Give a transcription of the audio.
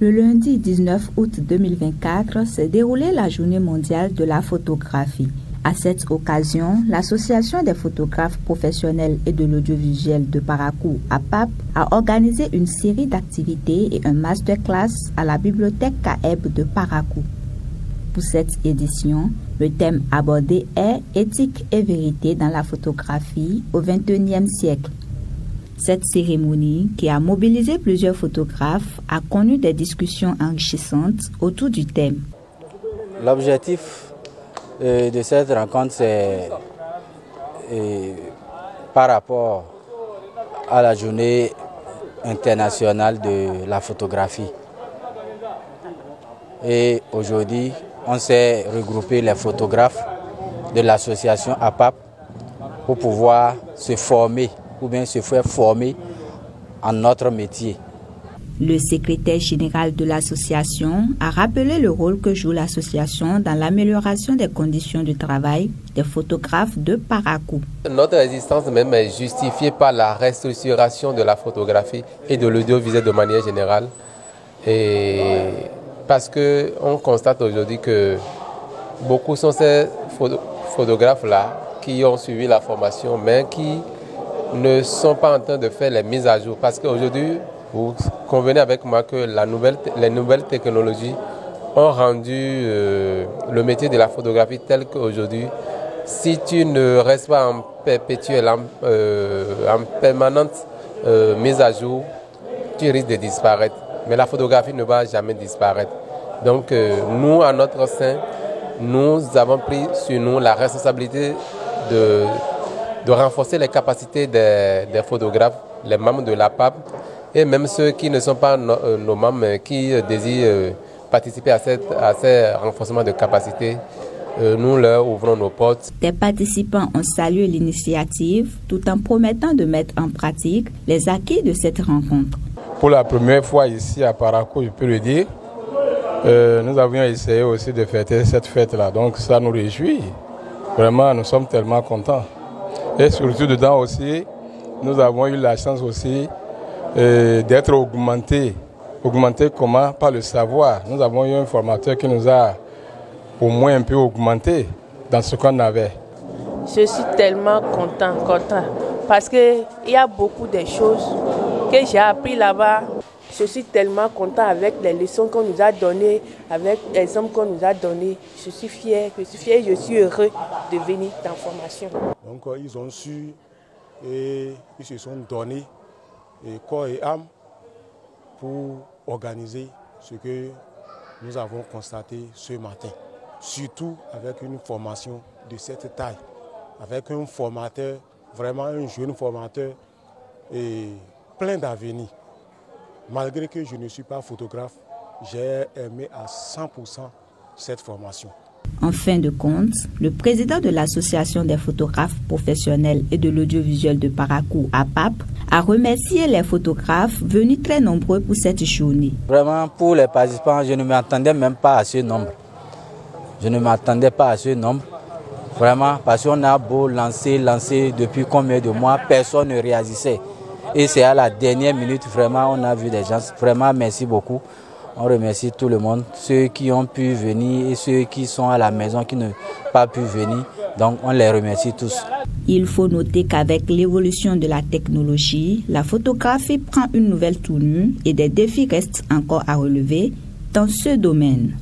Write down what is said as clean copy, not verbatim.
Le lundi 19 août 2024 s'est déroulée la journée mondiale de la photographie. À cette occasion, l'Association des photographes professionnels et de l'audiovisuel de Parakou, APAP, a organisé une série d'activités et un masterclass à la bibliothèque CAEB de Parakou. Pour cette édition, le thème abordé est « Éthique et vérité dans la photographie au XXIe siècle ». Cette cérémonie, qui a mobilisé plusieurs photographes, a connu des discussions enrichissantes autour du thème. L'objectif de cette rencontre, c'est par rapport à la journée internationale de la photographie. Et aujourd'hui, on s'est regroupé les photographes de l'association APAP pour pouvoir se former ou bien se faire former en notre métier. Le secrétaire général de l'association a rappelé le rôle que joue l'association dans l'amélioration des conditions de travail des photographes de Parakou. Notre existence même est justifiée par la restructuration de la photographie et de l'audiovisuel de manière générale. Et parce qu'on constate aujourd'hui que beaucoup sont ces photographes-là qui ont suivi la formation, mais qui ne sont pas en train de faire les mises à jour. Parce qu'aujourd'hui, vous convenez avec moi que les nouvelles technologies ont rendu le métier de la photographie tel qu'aujourd'hui, si tu ne restes pas en permanente mise à jour, tu risques de disparaître. Mais la photographie ne va jamais disparaître. Donc nous, à notre sein, nous avons pris sur nous la responsabilité de renforcer les capacités des photographes, les membres de l'APAP, et même ceux qui ne sont pas nos membres, mais qui désirent participer à ces renforcements de capacités. Nous leur ouvrons nos portes. Des participants ont salué l'initiative tout en promettant de mettre en pratique les acquis de cette rencontre. Pour la première fois ici à Parakou, je peux le dire, nous avions essayé aussi de fêter cette fête-là. Donc ça nous réjouit. Vraiment, nous sommes tellement contents. Et surtout dedans aussi, nous avons eu la chance aussi d'être augmentés. Augmentés comment? Par le savoir. Nous avons eu un formateur qui nous a au moins un peu augmenté dans ce qu'on avait. Je suis tellement content, parce qu'il y a beaucoup de choses que j'ai appris là-bas. Je suis tellement content avec les leçons qu'on nous a données, avec les exemples qu'on nous a donnés. Je suis fier, je suis heureux de venir dans la formation. Donc ils ont su et ils se sont donnés corps et âme pour organiser ce que nous avons constaté ce matin. Surtout avec une formation de cette taille, avec un formateur, vraiment un jeune formateur et plein d'avenir. Malgré que je ne suis pas photographe, j'ai aimé à 100% cette formation. En fin de compte, le président de l'Association des photographes professionnels et de l'audiovisuel de Parakou, APAP, a remercié les photographes venus très nombreux pour cette journée. Vraiment, pour les participants, je ne m'attendais même pas à ce nombre. Je ne m'attendais pas à ce nombre. Vraiment, parce qu'on a beau lancer depuis combien de mois, personne ne réagissait. Et c'est à la dernière minute, vraiment, on a vu des gens. Vraiment, merci beaucoup. On remercie tout le monde, ceux qui ont pu venir et ceux qui sont à la maison, qui n'ont pas pu venir. Donc, on les remercie tous. Il faut noter qu'avec l'évolution de la technologie, la photographie prend une nouvelle tournure et des défis restent encore à relever dans ce domaine.